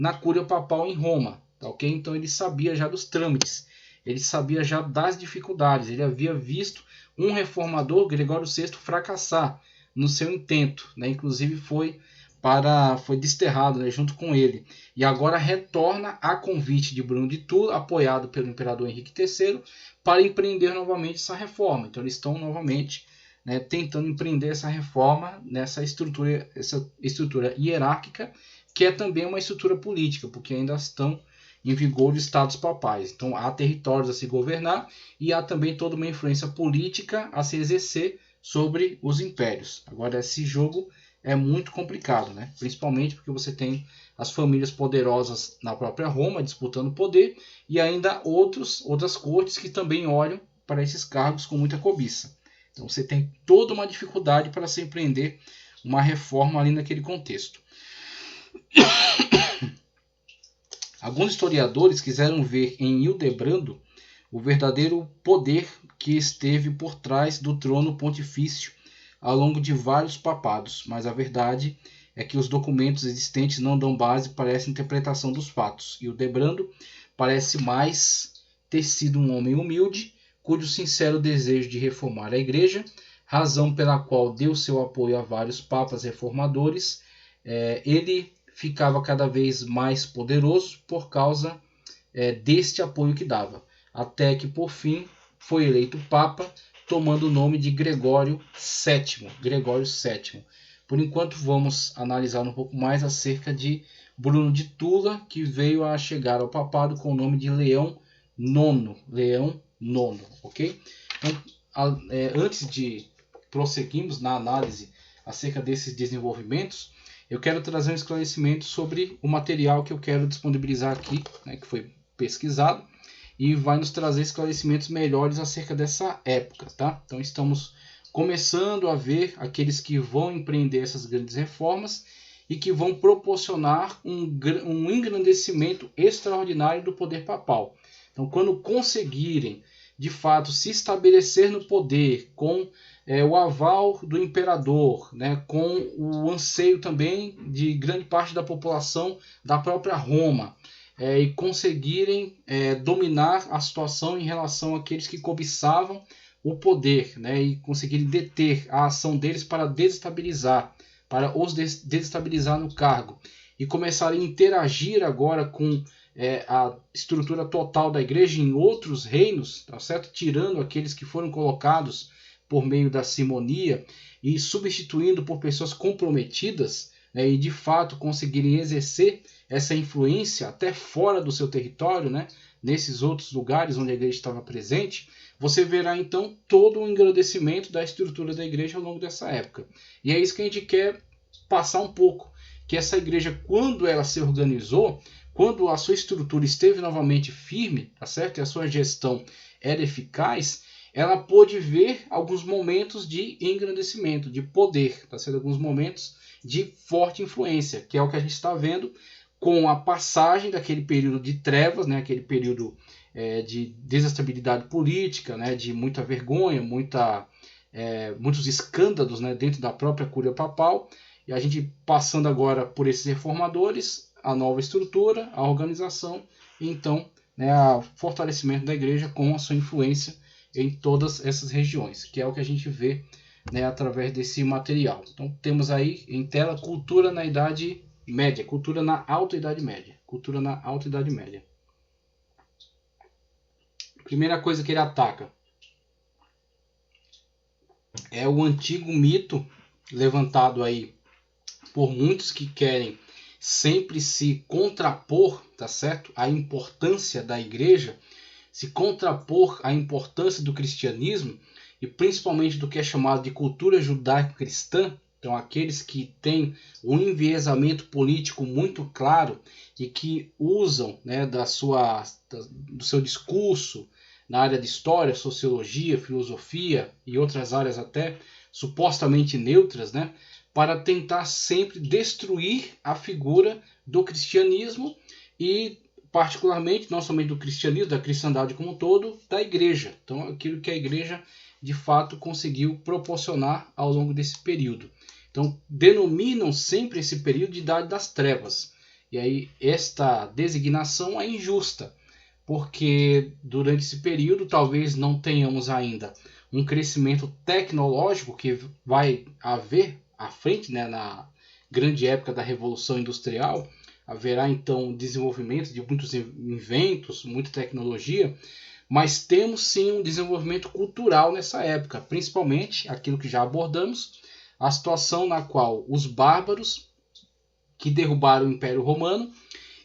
na Cúria Papal em Roma, tá ok? Então ele sabia já dos trâmites, ele sabia já das dificuldades, ele havia visto um reformador, Gregório VI, fracassar no seu intento, né? Inclusive foi desterrado, né, junto com ele, e agora retorna a convite de Bruno de Tula, apoiado pelo imperador Henrique III, para empreender novamente essa reforma. Então eles estão novamente, né, tentando empreender essa reforma nessa estrutura hierárquica, que é também uma estrutura política, porque ainda estão em vigor os estados papais. Então há territórios a se governar e há também toda uma influência política a se exercer sobre os impérios. Agora esse jogo é muito complicado, né? Principalmente porque você tem as famílias poderosas na própria Roma disputando poder e ainda outras cortes que também olham para esses cargos com muita cobiça. Então você tem toda uma dificuldade para se empreender uma reforma ali naquele contexto. Alguns historiadores quiseram ver em Hildebrando o verdadeiro poder que esteve por trás do trono pontifício ao longo de vários papados, mas a verdade é que os documentos existentes não dão base para essa interpretação dos fatos. Hildebrando parece mais ter sido um homem humilde, cujo sincero desejo de reformar a igreja, razão pela qual deu seu apoio a vários papas reformadores, ele ficava cada vez mais poderoso por causa deste apoio que dava, até que por fim foi eleito papa, tomando o nome de Gregório VII. Gregório VII. Por enquanto vamos analisar um pouco mais acerca de Bruno de Tula, que veio a chegar ao papado com o nome de Leão IX. Leão IX, ok? Então, antes de prosseguirmos na análise acerca desses desenvolvimentos, eu quero trazer um esclarecimento sobre o material que eu quero disponibilizar aqui, né, que foi pesquisado, e vai nos trazer esclarecimentos melhores acerca dessa época, tá? Então estamos começando a ver aqueles que vão empreender essas grandes reformas e que vão proporcionar um engrandecimento extraordinário do poder papal. Então, quando conseguirem, de fato, se estabelecer no poder com o aval do imperador, né, com o anseio também de grande parte da população da própria Roma, e conseguirem dominar a situação em relação àqueles que cobiçavam o poder, né, e conseguirem deter a ação deles para desestabilizar, para os desestabilizar no cargo, e começarem a interagir agora com a estrutura total da igreja em outros reinos, tá certo? Tirando aqueles que foram colocados por meio da simonia e substituindo por pessoas comprometidas, né, e de fato conseguirem exercer essa influência até fora do seu território, né, nesses outros lugares onde a igreja estava presente, você verá então todo o engrandecimento da estrutura da igreja ao longo dessa época. E é isso que a gente quer passar um pouco, que essa igreja, quando ela se organizou, quando a sua estrutura esteve novamente firme, tá certo? E a sua gestão era eficaz, ela pôde ver alguns momentos de engrandecimento, de poder, tá certo? Alguns momentos de forte influência, que é o que a gente está vendo com a passagem daquele período de trevas, né? Aquele período de desestabilidade política, né? De muita vergonha, muitos escândalos, né? Dentro da própria Cúria Papal, e a gente passando agora por esses reformadores, a nova estrutura, a organização, e então, né, o fortalecimento da igreja com a sua influência em todas essas regiões, que é o que a gente vê, né, através desse material. Então temos aí em tela cultura na Idade Média, cultura na Alta Idade Média, cultura na Alta Idade Média. Primeira coisa que ele ataca é o antigo mito levantado aí por muitos que querem sempre se contrapor, tá certo? A importância da igreja, se contrapor à importância do cristianismo e principalmente do que é chamado de cultura judaico-cristã. Então, aqueles que têm um enviesamento político muito claro e que usam, né, do seu discurso na área de história, sociologia, filosofia e outras áreas até supostamente neutras, né, para tentar sempre destruir a figura do cristianismo e, particularmente, não somente do cristianismo, da cristandade como um todo, da igreja. Então, aquilo que a igreja, de fato, conseguiu proporcionar ao longo desse período. Então, denominam sempre esse período de Idade das Trevas. E aí esta designação é injusta, porque durante esse período talvez não tenhamos ainda um crescimento tecnológico que vai haver à frente, né, na grande época da Revolução Industrial. Haverá então desenvolvimento de muitos inventos, muita tecnologia, mas temos sim um desenvolvimento cultural nessa época, principalmente aquilo que já abordamos, a situação na qual os bárbaros que derrubaram o Império Romano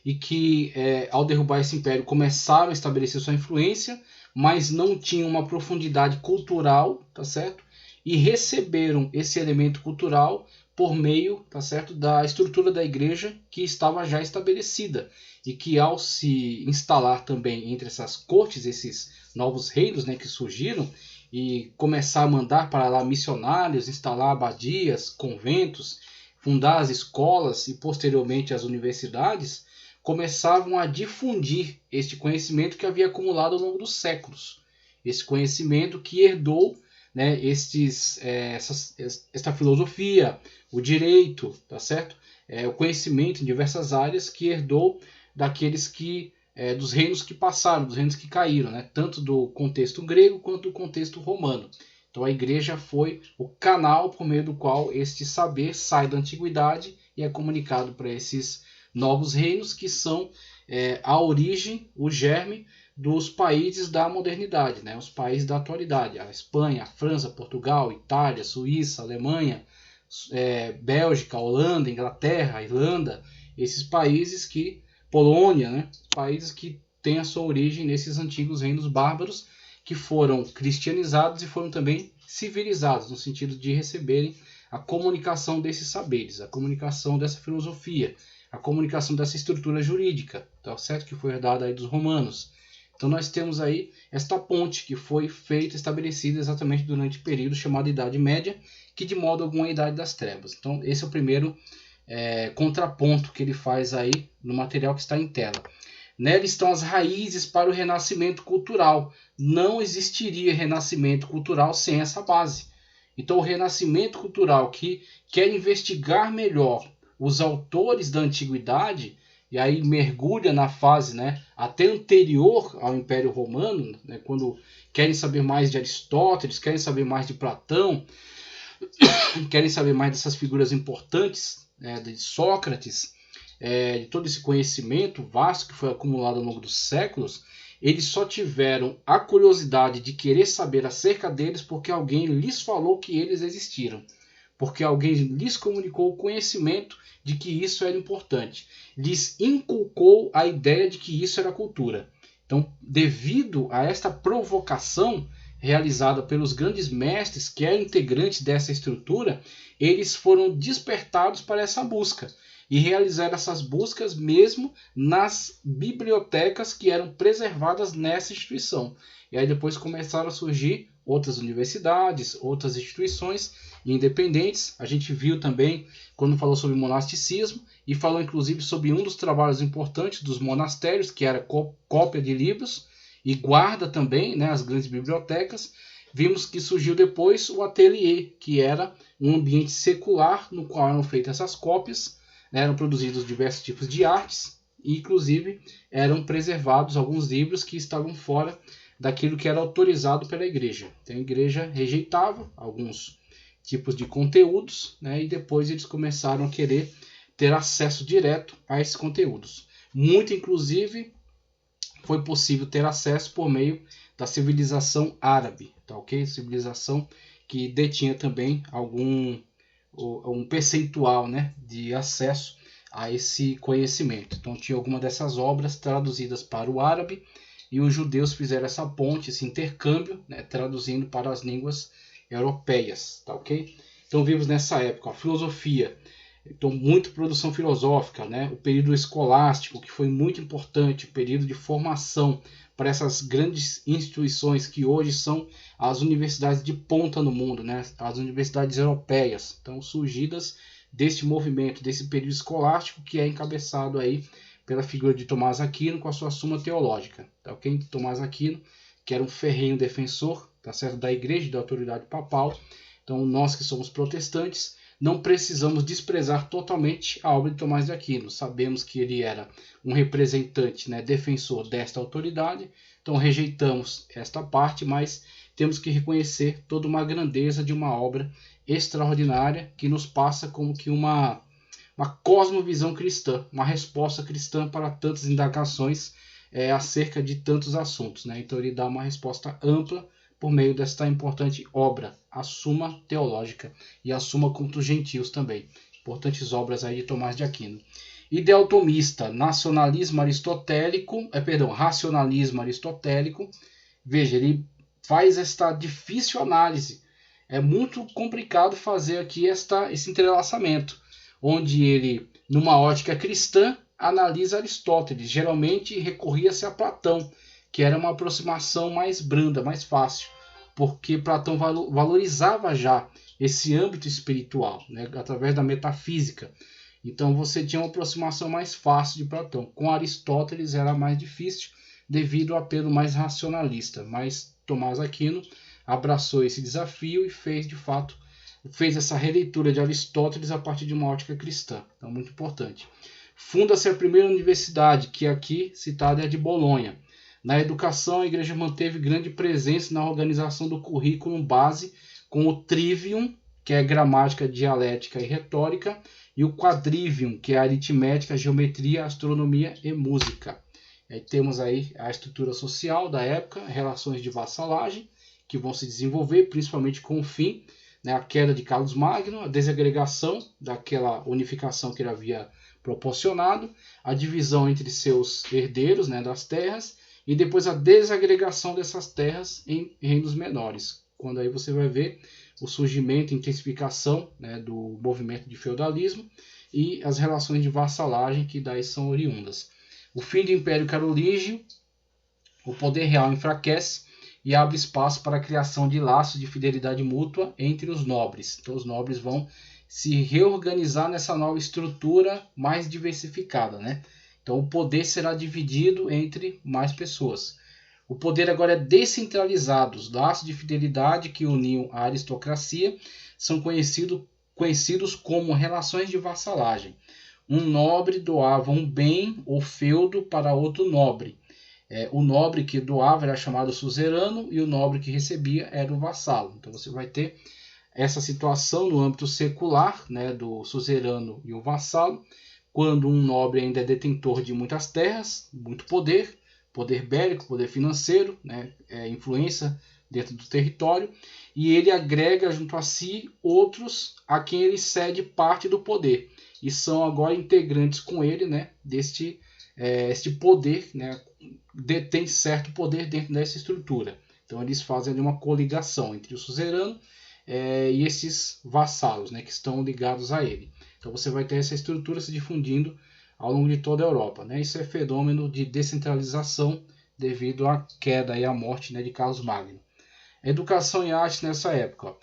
e que ao derrubar esse império começaram a estabelecer sua influência, mas não tinham uma profundidade cultural, tá certo? E receberam esse elemento cultural por meio, tá certo, da estrutura da igreja que estava já estabelecida e que ao se instalar também entre essas cortes, esses novos reinos, né, que surgiram e começar a mandar para lá missionários, instalar abadias, conventos, fundar as escolas e posteriormente as universidades, começavam a difundir este conhecimento que havia acumulado ao longo dos séculos. Esse conhecimento que herdou, né, esta filosofia, o direito, tá certo? O conhecimento em diversas áreas que herdou daqueles que dos reinos que passaram, dos reinos que caíram, né? Tanto do contexto grego quanto do contexto romano. Então a igreja foi o canal por meio do qual este saber sai da antiguidade e é comunicado para esses novos reinos que são a origem, o germe dos países da modernidade, né? Os países da atualidade, a Espanha, a França, Portugal, Itália, Suíça, Alemanha, Bélgica, Holanda, Inglaterra, Irlanda, esses países que, Polônia, né? Países que têm a sua origem nesses antigos reinos bárbaros que foram cristianizados e foram também civilizados, no sentido de receberem a comunicação desses saberes, a comunicação dessa filosofia, a comunicação dessa estrutura jurídica, tá certo? Que foi herdada aí dos romanos. Então nós temos aí esta ponte que foi feita, estabelecida exatamente durante o período chamado Idade Média, que de modo algum é a Idade das Trevas. Então esse é o primeiro contraponto que ele faz aí no material que está em tela. Nela estão as raízes para o renascimento cultural. Não existiria renascimento cultural sem essa base. Então o renascimento cultural que quer investigar melhor os autores da antiguidade, e aí mergulha na fase, né, até anterior ao Império Romano, né, quando querem saber mais de Aristóteles, querem saber mais de Platão, querem saber mais dessas figuras importantes, de Sócrates, de todo esse conhecimento vasto que foi acumulado ao longo dos séculos. Eles só tiveram a curiosidade de querer saber acerca deles porque alguém lhes falou que eles existiram, porque alguém lhes comunicou o conhecimento de que isso era importante, lhes inculcou a ideia de que isso era cultura. Então, devido a esta provocação realizada pelos grandes mestres, que eram integrantes dessa estrutura, eles foram despertados para essa busca e realizaram essas buscas mesmo nas bibliotecas que eram preservadas nessa instituição. E aí depois começaram a surgir outras universidades, outras instituições independentes. A gente viu também quando falou sobre monasticismo e falou inclusive sobre um dos trabalhos importantes dos monastérios, que era cópia de livros e guarda também, né, as grandes bibliotecas. Vimos que surgiu depois o ateliê, que era um ambiente secular no qual eram feitas essas cópias, eram produzidos diversos tipos de artes e inclusive eram preservados alguns livros que estavam fora daquilo que era autorizado pela igreja. Então a igreja rejeitava alguns tipos de conteúdos, né, e depois eles começaram a querer ter acesso direto a esses conteúdos. Muito inclusive foi possível ter acesso por meio da civilização árabe, tá ok? Civilização que detinha também um percentual, né, de acesso a esse conhecimento. Então tinha alguma dessas obras traduzidas para o árabe e os judeus fizeram essa ponte, esse intercâmbio, né, traduzindo para as línguas europeias, tá ok? Então vimos nessa época a filosofia, então muita produção filosófica, né, o período escolástico que foi muito importante, o período de formação para essas grandes instituições que hoje são as universidades de ponta no mundo, né, as universidades europeias, então surgidas deste movimento, desse período escolástico que é encabeçado aí pela figura de Tomás Aquino com a sua Suma Teológica, tá ok? Tomás Aquino, que era um ferrenho defensor, tá certo, da igreja e da autoridade papal. Então nós que somos protestantes não precisamos desprezar totalmente a obra de Tomás de Aquino. Sabemos que ele era um representante, né, defensor desta autoridade, então rejeitamos esta parte, mas temos que reconhecer toda uma grandeza de uma obra extraordinária que nos passa como que uma cosmovisão cristã, uma resposta cristã para tantas indagações acerca de tantos assuntos, né? Então ele dá uma resposta ampla por meio desta importante obra, a Suma Teológica e a Suma contra os Gentios também. Importantes obras aí de Tomás de Aquino. Ideal tomista, racionalismo aristotélico. Veja, ele faz esta difícil análise. É muito complicado fazer aqui esse entrelaçamento, onde ele, numa ótica cristã, analisa Aristóteles. Geralmente recorria-se a Platão, que era uma aproximação mais branda, mais fácil, porque Platão valorizava já esse âmbito espiritual, né, através da metafísica. Então você tinha uma aproximação mais fácil de Platão. Com Aristóteles era mais difícil devido ao apelo mais racionalista, mas Tomás Aquino abraçou esse desafio e fez essa releitura de Aristóteles a partir de uma ótica cristã. Então, muito importante. Funda-se a primeira universidade, que aqui citada é a de Bolonha. Na educação, a igreja manteve grande presença na organização do currículo base, com o trivium, que é gramática, dialética e retórica, e o quadrivium, que é aritmética, geometria, astronomia e música. Temos aí a estrutura social da época, relações de vassalagem, que vão se desenvolver, principalmente com o fim, né, a queda de Carlos Magno, a desagregação daquela unificação que ele havia proporcionado, a divisão entre seus herdeiros, né, das terras, e depois a desagregação dessas terras em reinos menores, quando aí você vai ver o surgimento e intensificação, né, do movimento de feudalismo e as relações de vassalagem que daí são oriundas. O fim do Império Carolíngio, o poder real enfraquece e abre espaço para a criação de laços de fidelidade mútua entre os nobres. Então os nobres vão se reorganizar nessa nova estrutura mais diversificada, né? Então o poder será dividido entre mais pessoas. O poder agora é descentralizado. Os laços de fidelidade que uniam a aristocracia são conhecidos como relações de vassalagem. Um nobre doava um bem ou feudo para outro nobre. O nobre que doava era chamado suzerano e o nobre que recebia era o vassalo. Então você vai ter essa situação no âmbito secular, né, do suzerano e o vassalo, quando um nobre ainda é detentor de muitas terras, muito poder bélico, poder financeiro, né, influência dentro do território, e ele agrega junto a si outros a quem ele cede parte do poder, e são agora integrantes com ele, né, este poder, né, detém certo poder dentro dessa estrutura. Então eles fazem ali uma coligação entre o suzerano e esses vassalos, né, que estão ligados a ele. Então você vai ter essa estrutura se difundindo ao longo de toda a Europa, né? Isso é fenômeno de descentralização devido à queda e à morte, né, de Carlos Magno. Educação e arte nessa época. Ó.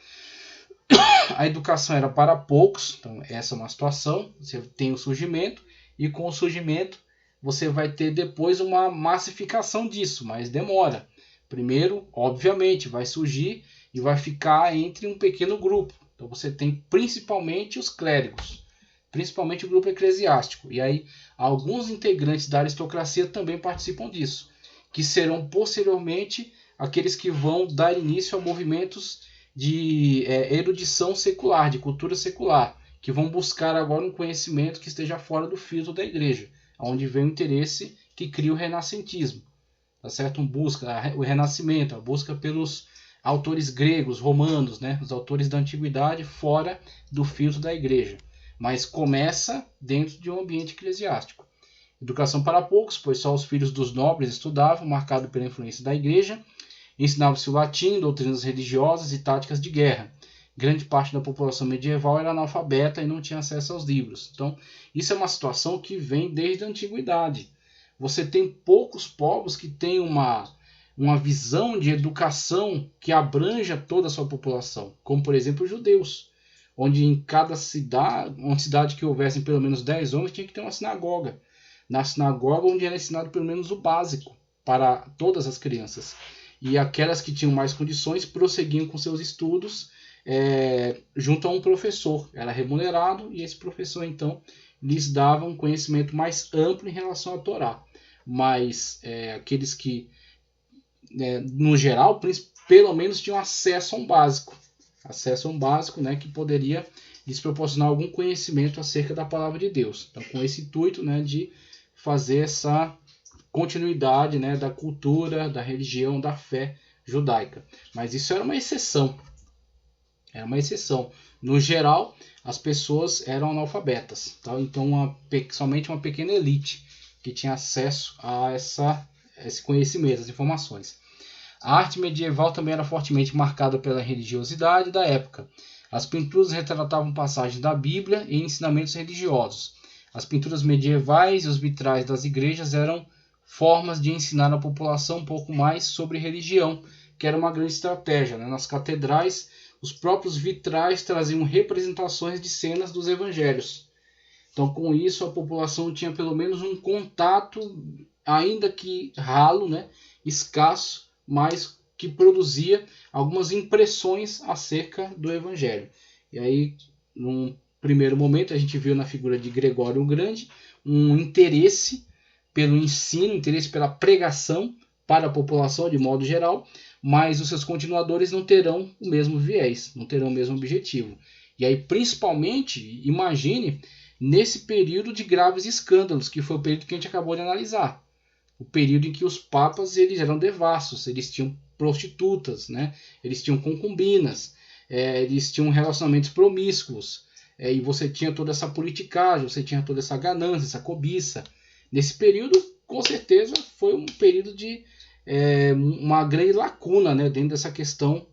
A educação era para poucos, então essa é uma situação. Você tem o surgimento e com o surgimento você vai ter depois uma massificação disso, mas demora. Primeiro, obviamente, vai surgir e vai ficar entre um pequeno grupo. Então você tem principalmente os clérigos, principalmente o grupo eclesiástico. E aí alguns integrantes da aristocracia também participam disso, que serão posteriormente aqueles que vão dar início a movimentos de erudição secular, de cultura secular, que vão buscar agora um conhecimento que esteja fora do filtro da igreja, onde vem o interesse que cria o renascentismo. Tá certo? O renascimento, a busca pelos autores gregos, romanos, né? Os autores da antiguidade fora do filtro da igreja. Mas começa dentro de um ambiente eclesiástico. Educação para poucos, pois só os filhos dos nobres estudavam, marcado pela influência da igreja. Ensinava-se o latim, doutrinas religiosas e táticas de guerra. Grande parte da população medieval era analfabeta e não tinha acesso aos livros. Então, isso é uma situação que vem desde a antiguidade. Você tem poucos povos que têm uma visão de educação que abranja toda a sua população, como por exemplo os judeus, onde em cada cidade, uma cidade que houvessem pelo menos 10 homens, tinha que ter uma sinagoga. Na sinagoga onde era ensinado pelo menos o básico para todas as crianças. E aquelas que tinham mais condições prosseguiam com seus estudos junto a um professor. Era remunerado e esse professor então lhes dava um conhecimento mais amplo em relação à Torá. Mas aqueles que, no geral, pelo menos tinham acesso a um básico. Né, que poderia lhes proporcionar algum conhecimento acerca da palavra de Deus. Então, com esse intuito, né, de fazer essa continuidade, né, da cultura, da religião, da fé judaica. Mas isso era uma exceção. No geral, as pessoas eram analfabetas. Tá? Então, somente uma pequena elite que tinha acesso a esse conhecimento, as informações. A arte medieval também era fortemente marcada pela religiosidade da época. As pinturas retratavam passagens da Bíblia e ensinamentos religiosos. As pinturas medievais e os vitrais das igrejas eram formas de ensinar a população um pouco mais sobre religião, que era uma grande estratégia. Né? Nas catedrais, os próprios vitrais traziam representações de cenas dos evangelhos. Então, com isso, a população tinha pelo menos um contato, ainda que ralo, né? Escasso, mas que produzia algumas impressões acerca do Evangelho. E aí, num primeiro momento, a gente viu na figura de Gregório o Grande um interesse pelo ensino, interesse pela pregação para a população de modo geral, mas os seus continuadores não terão o mesmo viés, não terão o mesmo objetivo. E aí, principalmente, imagine nesse período de graves escândalos, que foi o período que a gente acabou de analisar. O período em que os papas eles eram devassos, eles tinham prostitutas, né? Eles tinham concubinas, eles tinham relacionamentos promíscuos, e você tinha toda essa politicagem, você tinha toda essa ganância, essa cobiça. Nesse período, com certeza, foi um período de uma grande lacuna, né, dentro dessa questão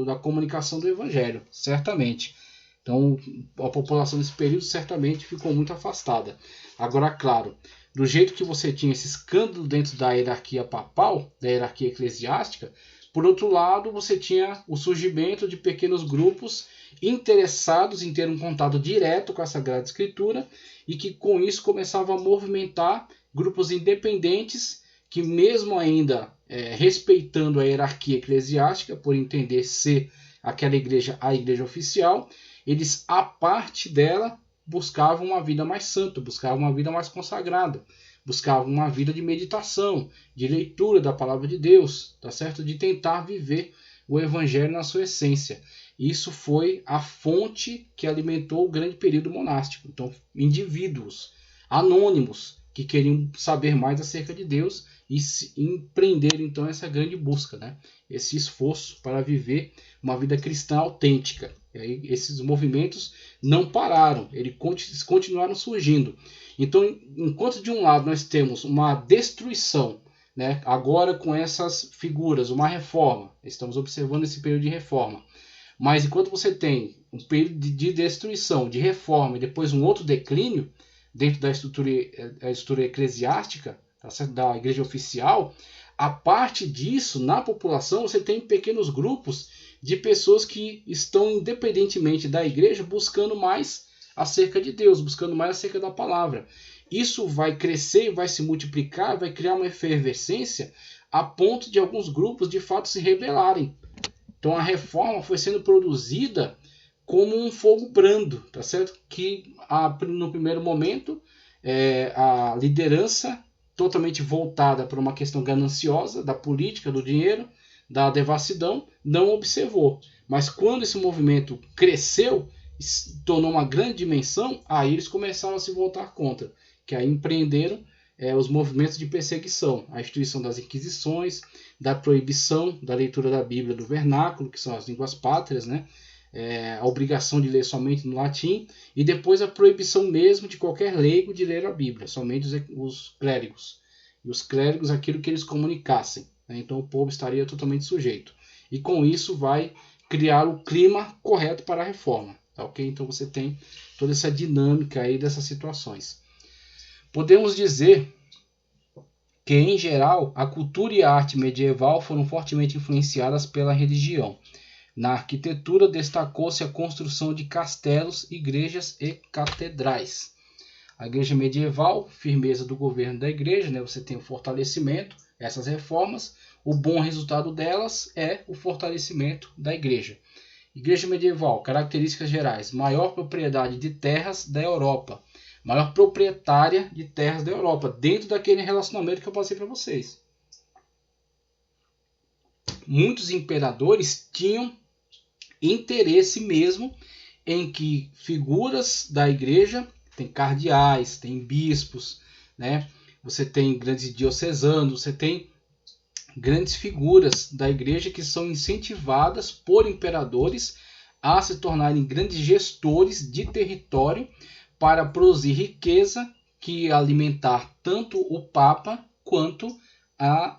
da comunicação do Evangelho, certamente. Então, a população desse período certamente ficou muito afastada. Agora, claro, do jeito que você tinha esse escândalo dentro da hierarquia papal, da hierarquia eclesiástica, por outro lado, você tinha o surgimento de pequenos grupos interessados em ter um contato direto com a Sagrada Escritura e que com isso começavam a movimentar grupos independentes que, mesmo ainda respeitando a hierarquia eclesiástica, por entender ser aquela igreja a igreja oficial, eles, à parte dela, buscavam uma vida mais santa, buscavam uma vida mais consagrada, buscavam uma vida de meditação, de leitura da palavra de Deus, tá certo? De tentar viver o Evangelho na sua essência. Isso foi a fonte que alimentou o grande período monástico. Então, indivíduos anônimos que queriam saber mais acerca de Deus e empreender então essa grande busca, né? Esse esforço para viver uma vida cristã autêntica. E aí, esses movimentos não pararam, eles continuaram surgindo. Então, enquanto de um lado nós temos uma destruição, né, agora com essas figuras, uma reforma, estamos observando esse período de reforma, mas enquanto você tem um período de destruição, de reforma e depois um outro declínio dentro da estrutura eclesiástica, da igreja oficial, a parte disso, na população, você tem pequenos grupos de pessoas que estão, independentemente da igreja, buscando mais acerca de Deus, buscando mais acerca da palavra. Isso vai crescer, vai se multiplicar, vai criar uma efervescência a ponto de alguns grupos de fato se rebelarem. Então a reforma foi sendo produzida como um fogo brando, tá certo? Que no primeiro momento a liderança totalmente voltada para uma questão gananciosa da política, do dinheiro, da devassidão, não observou. Mas quando esse movimento cresceu, se tornou uma grande dimensão, aí eles começaram a se voltar contra, que aí empreenderam os movimentos de perseguição, a instituição das inquisições, da proibição da leitura da Bíblia do vernáculo, que são as línguas pátrias, né? A obrigação de ler somente no latim, e depois a proibição mesmo de qualquer leigo de ler a Bíblia, somente os clérigos. E os clérigos, aquilo que eles comunicassem. Né? Então o povo estaria totalmente sujeito. E com isso vai criar o clima correto para a reforma. Tá, okay? Então você tem toda essa dinâmica aí dessas situações. Podemos dizer que, em geral, a cultura e a arte medieval foram fortemente influenciadas pela religião. Na arquitetura destacou-se a construção de castelos, igrejas e catedrais. A igreja medieval, firmeza do governo da igreja, né? Você tem o fortalecimento, essas reformas, o bom resultado delas é o fortalecimento da igreja. Igreja medieval, características gerais: maior propriedade de terras da Europa, maior proprietária de terras da Europa, dentro daquele relacionamento que eu passei para vocês. Muitos imperadores tinham interesse mesmo em que figuras da igreja, tem cardeais, tem bispos, né? Você tem grandes diocesanos, você tem grandes figuras da igreja que são incentivadas por imperadores a se tornarem grandes gestores de território para produzir riqueza que alimentar tanto o Papa quanto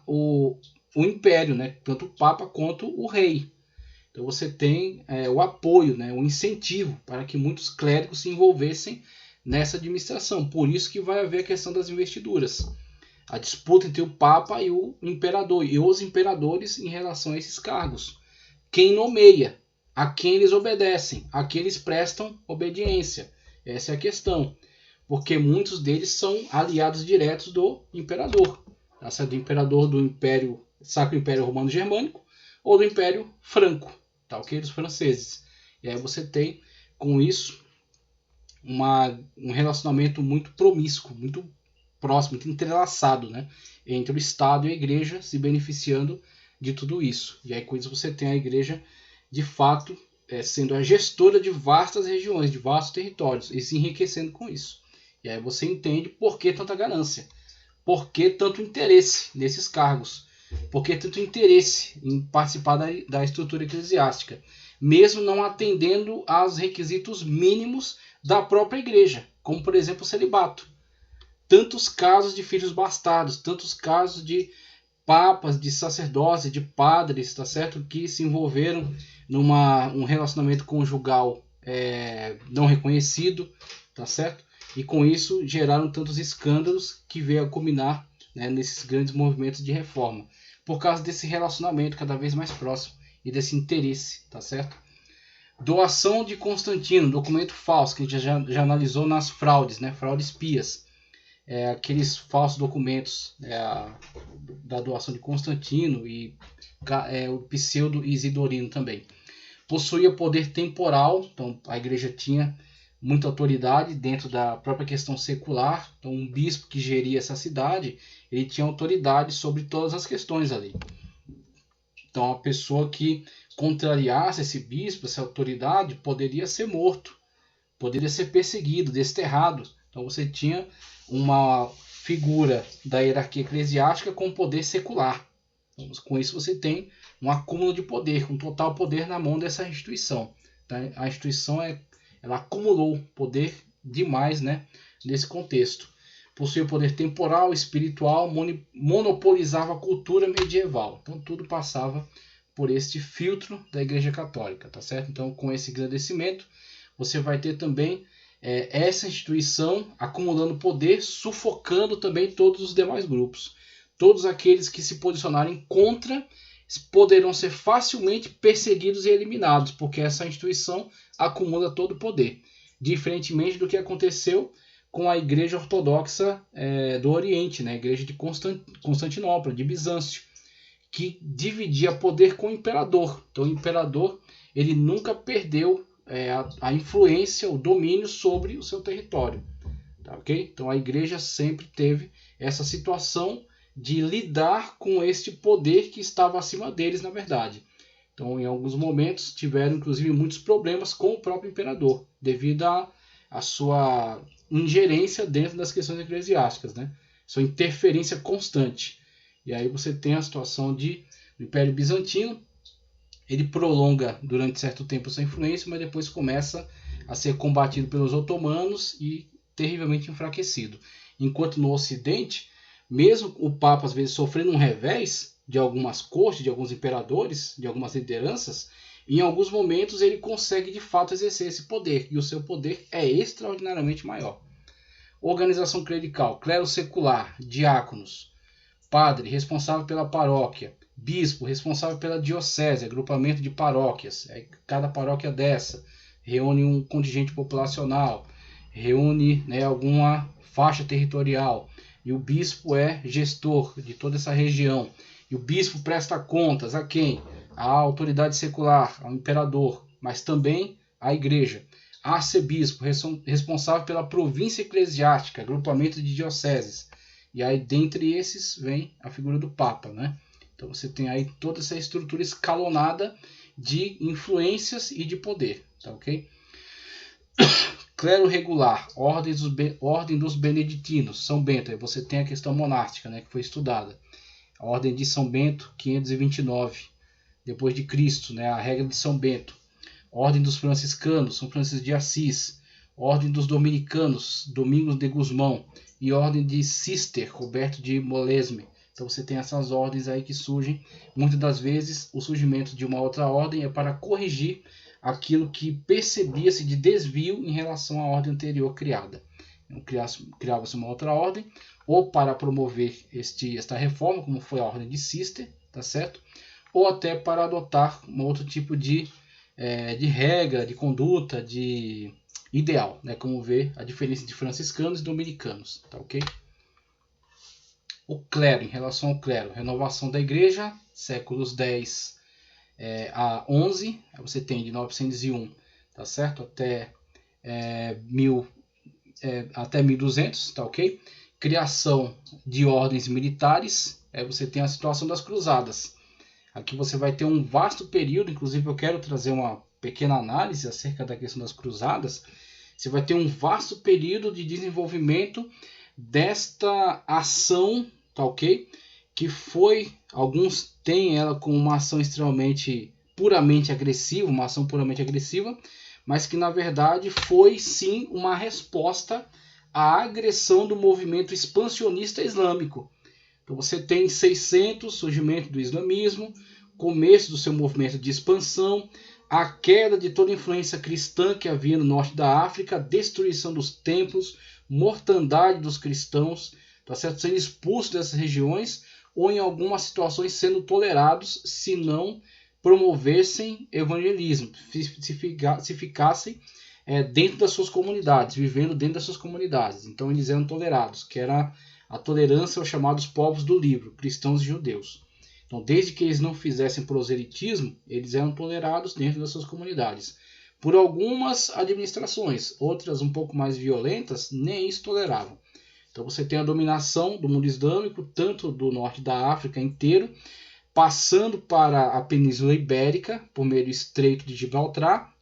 o império, né? Tanto o Papa quanto o rei. Então você tem o apoio, né? O incentivo para que muitos clérigos se envolvessem nessa administração. Por isso que vai haver a questão das investiduras. A disputa entre o Papa e o imperador, e os imperadores em relação a esses cargos. Quem nomeia, a quem eles obedecem, a quem eles prestam obediência. Essa é a questão. Porque muitos deles são aliados diretos do imperador. Do imperador do Império, Sacro Império Romano Germânico ou do Império Franco, tá, ok? Dos franceses. E aí você tem, com isso, um relacionamento muito promíscuo, muito próximo, muito entrelaçado, né, entre o Estado e a Igreja, se beneficiando de tudo isso. E aí com isso você tem a Igreja, de fato, sendo a gestora de vastas regiões, de vastos territórios, e se enriquecendo com isso. E aí você entende por que tanta ganância, por que tanto interesse nesses cargos, por que tanto interesse em participar da estrutura eclesiástica, mesmo não atendendo aos requisitos mínimos da própria Igreja, como por exemplo o celibato. Tantos casos de filhos bastardos, tantos casos de papas, de sacerdócios, de padres, tá certo? Que se envolveram num relacionamento conjugal não reconhecido, tá certo? E com isso geraram tantos escândalos que veio a culminar, né, nesses grandes movimentos de reforma, por causa desse relacionamento cada vez mais próximo e desse interesse, tá certo? Doação de Constantino, documento falso, que a gente já analisou nas fraudes, né? Fraudes pias. Aqueles falsos documentos da doação de Constantino e o pseudo Isidorino também. Possuía poder temporal, então a igreja tinha muita autoridade dentro da própria questão secular. Então um bispo que geria essa cidade, ele tinha autoridade sobre todas as questões ali. Então a pessoa que contrariasse esse bispo, essa autoridade, poderia ser morto, poderia ser perseguido, desterrado. Então você tinha uma figura da hierarquia eclesiástica com poder secular. Então, com isso você tem um acúmulo de poder, um total poder na mão dessa instituição. Tá? A instituição ela acumulou poder demais, né, nesse contexto. Possuía poder temporal, espiritual, monopolizava a cultura medieval. Então tudo passava por este filtro da Igreja Católica, tá certo? Então com esse engrandecimento você vai ter também essa instituição acumulando poder, sufocando também todos os demais grupos. Todos aqueles que se posicionarem contra poderão ser facilmente perseguidos e eliminados, porque essa instituição acumula todo o poder. Diferentemente do que aconteceu com a Igreja Ortodoxa do Oriente, né? A Igreja de Constantinopla, de Bizâncio, que dividia poder com o imperador. Então o imperador ele nunca perdeu a influência, o domínio sobre o seu território. Tá, okay? Então a igreja sempre teve essa situação de lidar com este poder que estava acima deles, na verdade. Então em alguns momentos tiveram inclusive muitos problemas com o próprio imperador, devido à sua ingerência dentro das questões eclesiásticas, né? Sua interferência constante. E aí você tem a situação do Império Bizantino. Ele prolonga durante certo tempo essa influência, mas depois começa a ser combatido pelos otomanos e terrivelmente enfraquecido. Enquanto no Ocidente, mesmo o Papa às vezes sofrendo um revés de algumas cortes, de alguns imperadores, de algumas lideranças, em alguns momentos ele consegue de fato exercer esse poder, e o seu poder é extraordinariamente maior. Organização clerical, clero secular, diáconos, padre responsável pela paróquia, bispo responsável pela diocese, agrupamento de paróquias. Cada paróquia dessa reúne um contingente populacional, reúne, né, alguma faixa territorial, e o bispo é gestor de toda essa região. E o bispo presta contas a quem? À autoridade secular, ao imperador, mas também a igreja. Arcebispo, responsável pela província eclesiástica, agrupamento de dioceses. E aí, dentre esses, vem a figura do Papa, né? Então você tem aí toda essa estrutura escalonada de influências e de poder, tá ok? Clero regular, ordem dos beneditinos, São Bento. Aí você tem a questão monástica, né, que foi estudada. A ordem de São Bento, 529 depois de Cristo, né, a regra de São Bento. Ordem dos franciscanos, São Francisco de Assis. Ordem dos dominicanos, Domingos de Gusmão. E ordem de Cister, Roberto de Molesme. Então você tem essas ordens aí que surgem. Muitas das vezes o surgimento de uma outra ordem é para corrigir aquilo que percebia-se de desvio em relação à ordem anterior criada. Então, criava-se uma outra ordem, ou para promover esta reforma, como foi a ordem de Cister, tá certo? Ou até para adotar um outro tipo de regra, de conduta, de ideal, né? Como ver a diferença de franciscanos e dominicanos, tá ok? O clero, em relação ao clero, renovação da igreja, séculos 10 a 11, você tem de 901, tá certo? Até 1200, tá ok? Criação de ordens militares, você tem a situação das cruzadas. Aqui você vai ter um vasto período, inclusive eu quero trazer uma pequena análise acerca da questão das cruzadas. Você vai ter um vasto período de desenvolvimento desta ação, tá ok? Que foi, alguns têm ela como uma ação extremamente, puramente agressiva, uma ação puramente agressiva, mas que na verdade foi sim uma resposta à agressão do movimento expansionista islâmico. Então você tem 600, surgimento do islamismo, começo do seu movimento de expansão, a queda de toda a influência cristã que havia no norte da África, destruição dos templos, mortandade dos cristãos, tá certo? Sendo expulsos dessas regiões ou em algumas situações sendo tolerados se não promovessem evangelismo, se ficassem dentro das suas comunidades, vivendo dentro das suas comunidades. Então eles eram tolerados, que era a tolerância aos chamados povos do livro, cristãos e judeus. Então, desde que eles não fizessem proselitismo, eles eram tolerados dentro das suas comunidades. Por algumas administrações, outras um pouco mais violentas, nem isso toleravam. Então você tem a dominação do mundo islâmico, tanto do norte da África inteiro, passando para a Península Ibérica, por meio do Estreito de Gibraltar,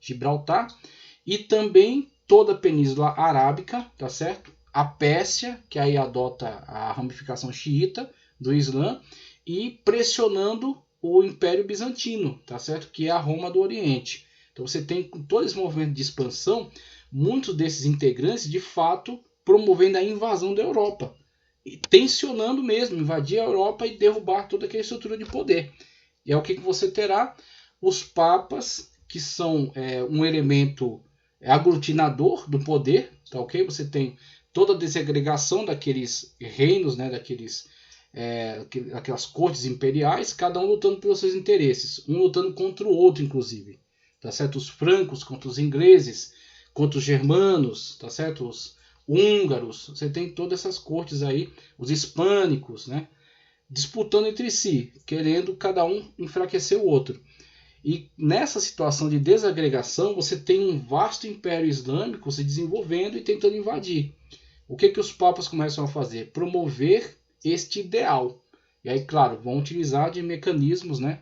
e também toda a Península Arábica, tá certo? A Pérsia, que aí adota a ramificação xiita do Islã, e pressionando o Império Bizantino, tá certo? Que é a Roma do Oriente. Então você tem todo esse movimento de expansão, muitos desses integrantes de fato promovendo a invasão da Europa, e tensionando mesmo, invadir a Europa e derrubar toda aquela estrutura de poder. E é o que você terá? Os papas, que são um elemento aglutinador do poder, tá ok? Você tem toda a desagregação daqueles reinos, né, aquelas cortes imperiais, cada um lutando pelos seus interesses, um lutando contra o outro, inclusive, tá certo? Os francos contra os ingleses, contra os germanos, tá certo? Os húngaros, você tem todas essas cortes aí, os hispânicos, né, disputando entre si, querendo cada um enfraquecer o outro. E nessa situação de desagregação, você tem um vasto império islâmico se desenvolvendo e tentando invadir. O que os papas começam a fazer? Promover este ideal. E aí, claro, vão utilizar de mecanismos, né,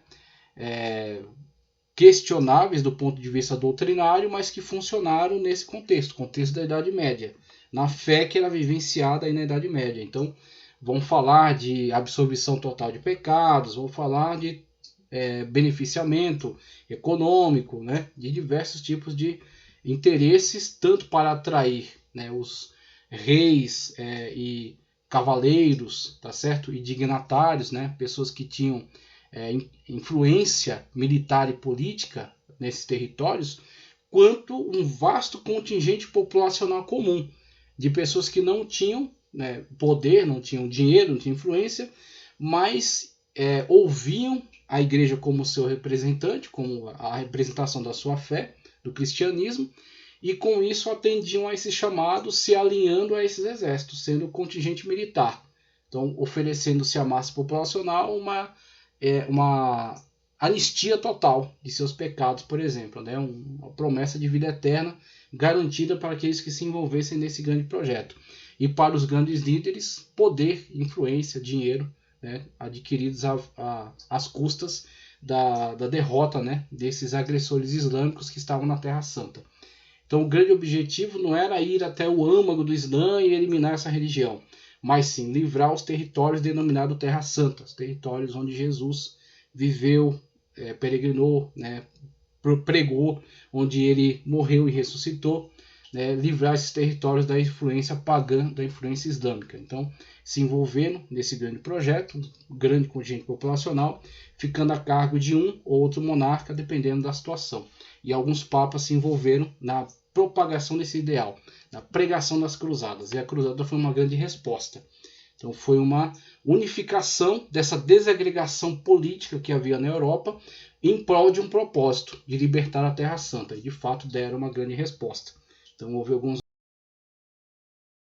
questionáveis do ponto de vista doutrinário, mas que funcionaram nesse contexto da Idade Média, na fé que era vivenciada aí na Idade Média. Então, vão falar de absolvição total de pecados, vão falar de beneficiamento econômico, né, de diversos tipos de interesses, tanto para atrair, né, os reis e cavaleiros, tá certo? E dignatários, né, pessoas que tinham influência militar e política nesses territórios, quanto um vasto contingente populacional comum, de pessoas que não tinham, né, poder, não tinham dinheiro, não tinham influência, mas ouviam a igreja como seu representante, como a representação da sua fé, do cristianismo, e com isso atendiam a esses chamados, se alinhando a esses exércitos, sendo contingente militar. Então, oferecendo-se à massa populacional uma anistia total de seus pecados, por exemplo, né? Uma promessa de vida eterna garantida para aqueles que se envolvessem nesse grande projeto. E para os grandes líderes, poder, influência, dinheiro, né? Adquiridos às custas da derrota, né? Desses agressores islâmicos que estavam na Terra Santa. Então o grande objetivo não era ir até o âmago do Islã e eliminar essa religião, mas sim livrar os territórios denominados Terra Santa, os territórios onde Jesus viveu, peregrinou, né, pregou, onde ele morreu e ressuscitou, né, livrar esses territórios da influência pagã, da influência islâmica. Então, se envolveram nesse grande projeto, grande contingente populacional, ficando a cargo de um ou outro monarca, dependendo da situação. E alguns papas se envolveram na propagação desse ideal, na pregação das cruzadas. E a cruzada foi uma grande resposta. Então foi uma unificação dessa desagregação política que havia na Europa em prol de um propósito, de libertar a Terra Santa. E de fato deram uma grande resposta. Então houve alguns